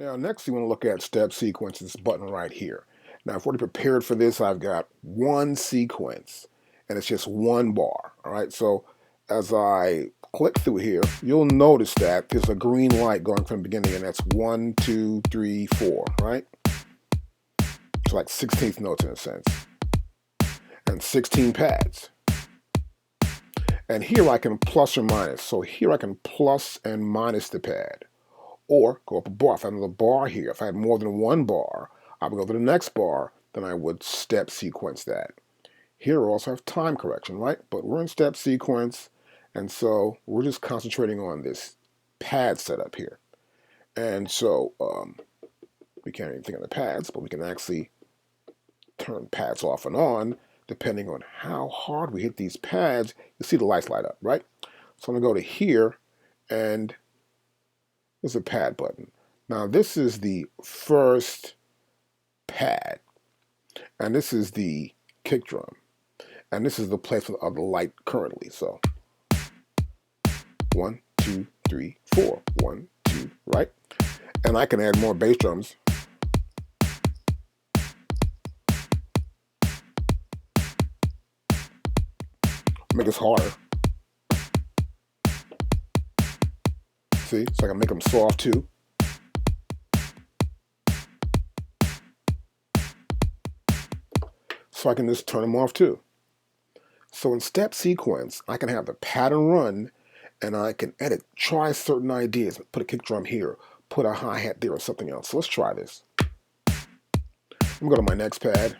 Now, next we want to look at step sequence, this button right here. Now, I've already prepared for this. I've got one sequence, and it's just one bar. All right, so as I click through here, you'll notice that there's a green light going from the beginning, and that's 1, 2, 3, 4, right? It's like 16th notes in a sense, and 16 pads. And here I can plus or minus. So here I can plus and minus the pad, or go up a bar. If I have another bar here, if I had more than one bar, I would go to the next bar, then I would step sequence that. Here I also have time correction, right? But we're in step sequence, and so we're just concentrating on this pad setup here. And so we can't even think of the pads, but we can actually turn pads off and on depending on how hard we hit these pads. You see the lights light up, right? So I'm going to go to here, and there's a pad button. Now this is the first pad, and this is the kick drum, and this is the placement of the light currently. So 1, 2, 3, 4, 1, 2, right? And I can add more bass drums. Make this harder. See, so I can make them soft too. So I can just turn them off too. So in step sequence, I can have the pattern run, and I can edit, try certain ideas, put a kick drum here, put a hi-hat there, or something else. So let's try this. I'm going to go to my next pad.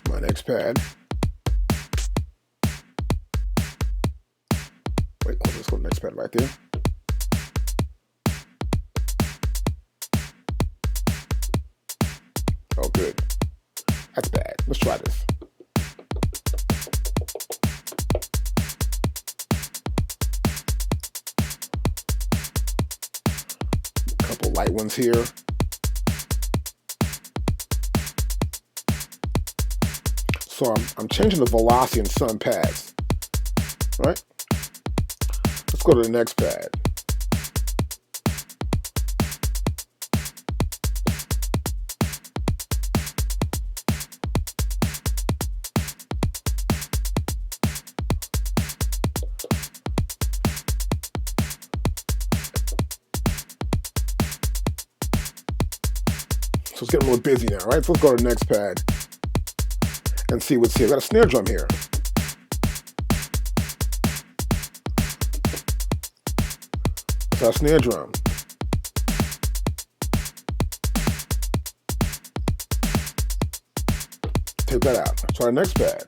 My next pad. Wait, let's go to the next pad right there. Oh, good. That's bad. Let's try this. A couple light ones here. So I'm changing the velocity in some pads, right? Let's go to the next pad. So it's getting a little busy now, right? So let's go to the next pad and see what's here. I've got a snare drum here. That's our snare drum. Take that out. Let's try the next pad.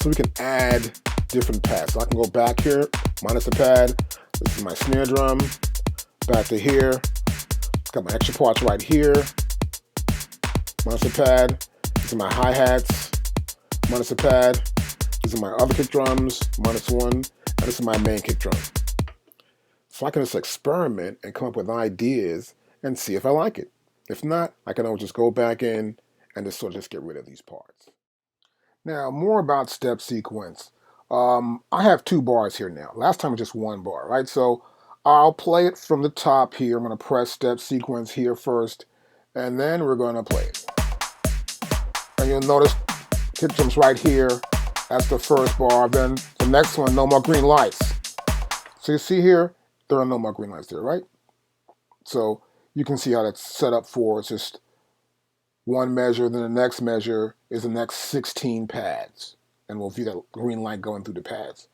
So we can add different pads. So I can go back here, minus a pad. This is my snare drum. Back to here. Got my extra parts right here. Minus a pad. These are my hi-hats. Minus a pad. These are my other kick drums. -1. And this is my main kick drum. So I can just experiment and come up with ideas and see if I like it. If not, I can always just go back in and just sort of just get rid of these parts. Now, more about step sequence. I have 2 bars here now. Last time it was just 1 bar, right? So I'll play it from the top here. I'm going to press step sequence here first, and then we're going to play it. And you'll notice kick drums right here. That's the first bar. Then the next one, no more green lights. So you see here, there are no more green lights there, right? So you can see how that's set up for. It's just one measure, then the next measure is the next 16 pads. And we'll view that green light going through the pads.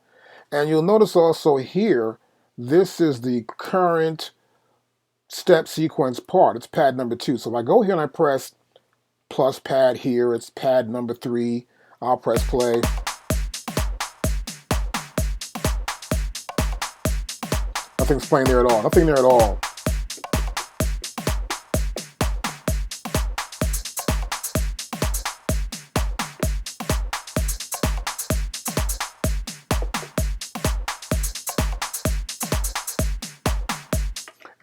And you'll notice also here, this is the current step sequence part. It's pad number 2. So if I go here and I press plus pad here, it's pad number 3. I'll press play. Nothing's playing there at all. Nothing there at all.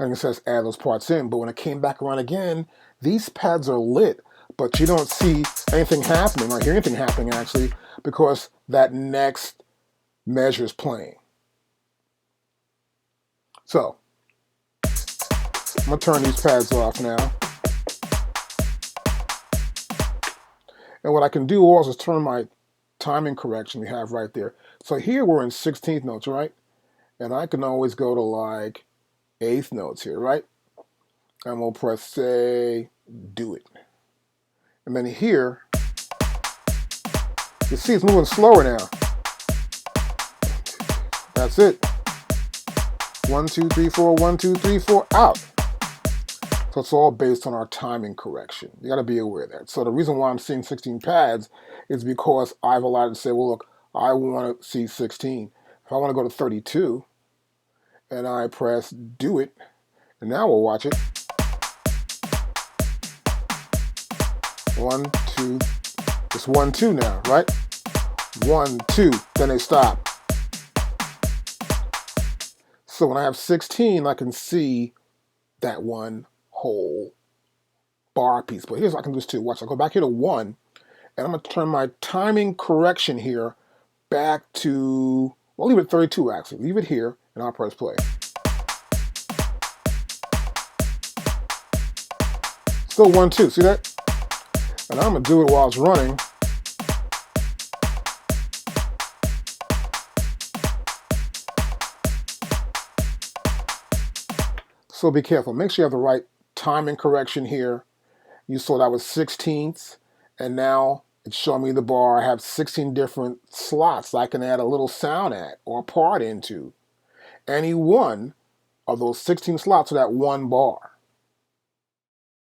and it says add those parts in. But when it came back around again, these pads are lit, but you don't see anything happening or hear anything happening actually, because that next measure is playing. So I'm gonna turn these pads off now. And what I can do also is turn my timing correction we have right there. So here we're in 16th notes, right? And I can always go to like 8th notes here, right? And we'll press say, do it. And then here, you see it's moving slower now. That's it. 1, 2, 3, 4, 1, 2, 3, 4, out. So it's all based on our timing correction. You got to be aware of that. So the reason why I'm seeing 16 pads is because I've allowed to say, well, look, I want to see 16. If I want to go to 32, and I press do it, and now we'll watch it. 1, 2, it's 1, 2 now, right? 1, 2, then they stop. So when I have 16, I can see that one whole bar piece. But here's what I can do this too. Watch, I'll go back here to 1, and I'm going to turn my timing correction here back to, well, leave it at 32 actually. Leave it here, and I'll press play. Still 1, 2, see that? And I'm going to do it while it's running. So be careful. Make sure you have the right timing correction here. You saw that was 16ths, and now it's showing me the bar. I have 16 different slots I can add a little sound at or part into. Any one of those 16 slots to that one bar.